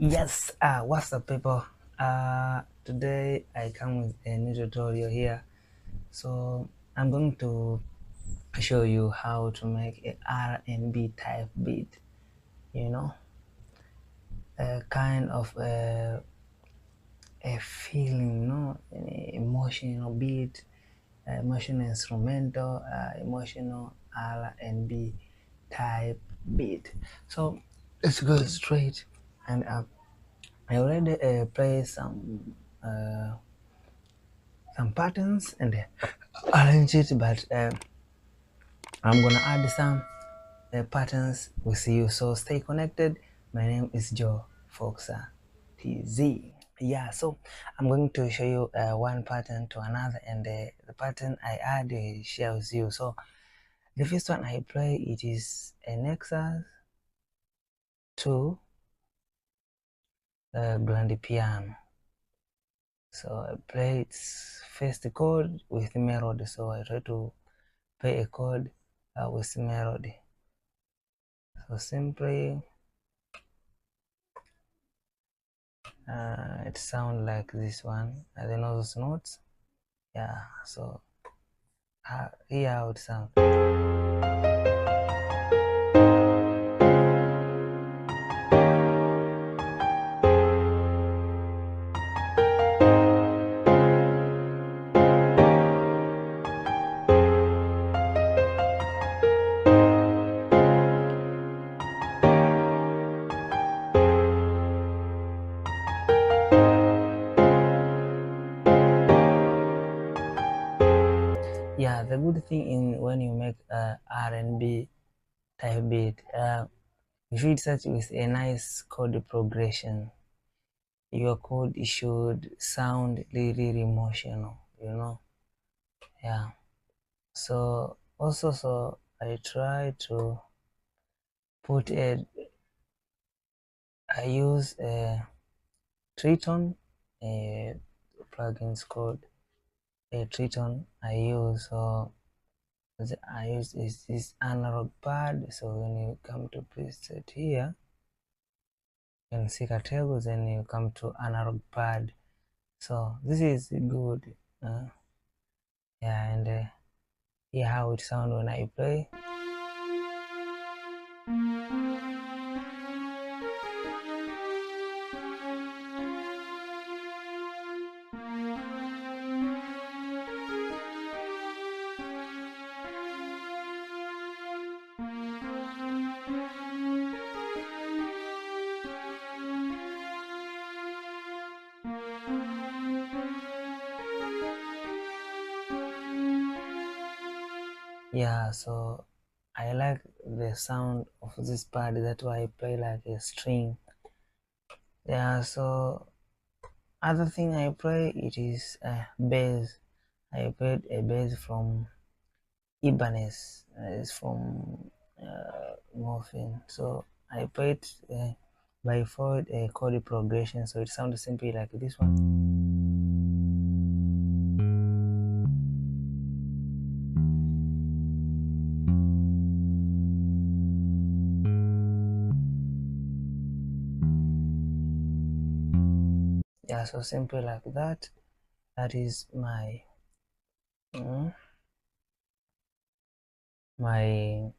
Yes, what's up, people? Today I come with a new tutorial here. So I'm going to show you how to make a RNB type beat. You know, a kind of a feeling, an emotional beat, emotional instrumental, emotional R&B type beat. So let's go straight and I already play some patterns and arrange it, but I'm gonna add some patterns with you, so stay connected. My name is Joe Foxa TZ. Yeah, so I'm going to show you one pattern to another, and the pattern I add will share with you. So the first one I play, it is a Nexus to grand piano. So I play its first chord with melody. So I try to play a chord with melody. So simply it sounds like this one. I don't know those notes. Yeah, so here how it sounds. Yeah, the good thing in when you make R&B type beat, you should start with a nice chord progression. Your chord should sound really emotional, Yeah. So also, so I try to put I use a Triton, a plugins called a Triton. I use is this analog pad. So when you come to preset here, you can see categories, and you come to analog pad. So this is good. Yeah, and hear how it sounds when I play. Yeah, so I like the sound of this pad. That's why I play like a string. Yeah, so other thing I play, it is a bass. I played a bass from Ibanez. It's from Morphine. So I played by default a chord progression, so it sounds simply like this one. Yeah, so simple like that. That is my my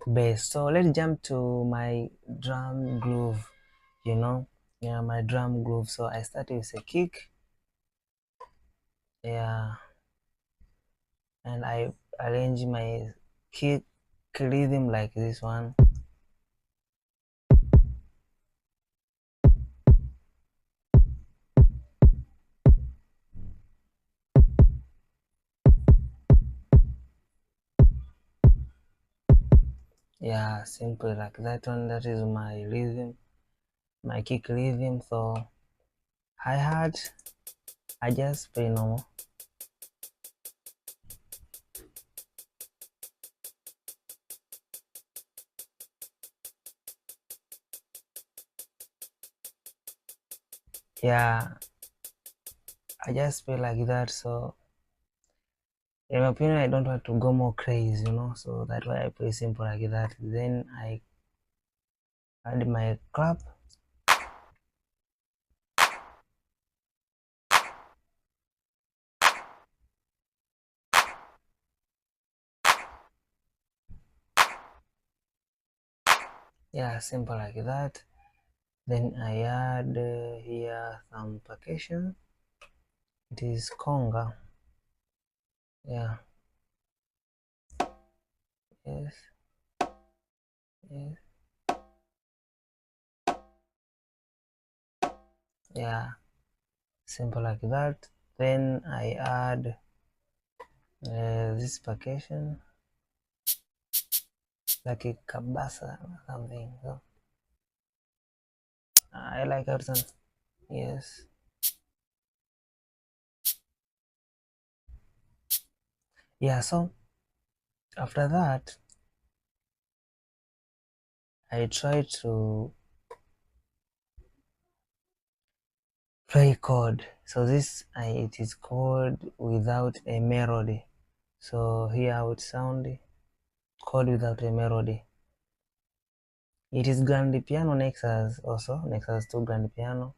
bass. So let's jump to my drum groove. Yeah, my drum groove. So I start with a kick. Yeah, and I arrange my kick rhythm like this one. Yeah, simple like that one. That is my rhythm, my kick rhythm. So hi-hat, I just play normal. Yeah, I just play like that. So in my opinion, I don't want to go more crazy, so that's why I play simple like that. Then I add my clap. Yeah, simple like that. Then I add here some percussion. It is conga. Yeah. Yes. Yes. Yeah. Simple like that. Then I add this percussion, like a kabisa or something. So I like how it sounds. Yes. Yeah. So after that, I try to play chord. So this it is chord without a melody. So here how it sound, chord without a melody. It is grand piano Nexus also, Nexus 2 grand piano.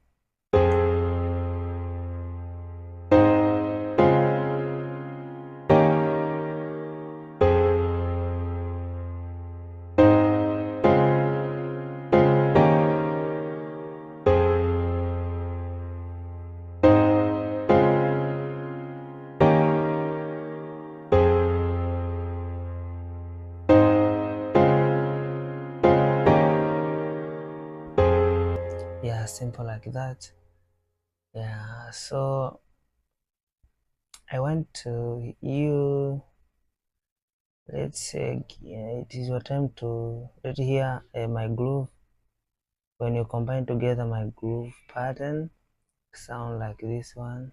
Yeah, simple like that. Yeah, so I want to you, let's say it is your time to let hear my groove. When you combine together my groove pattern, sound like this one.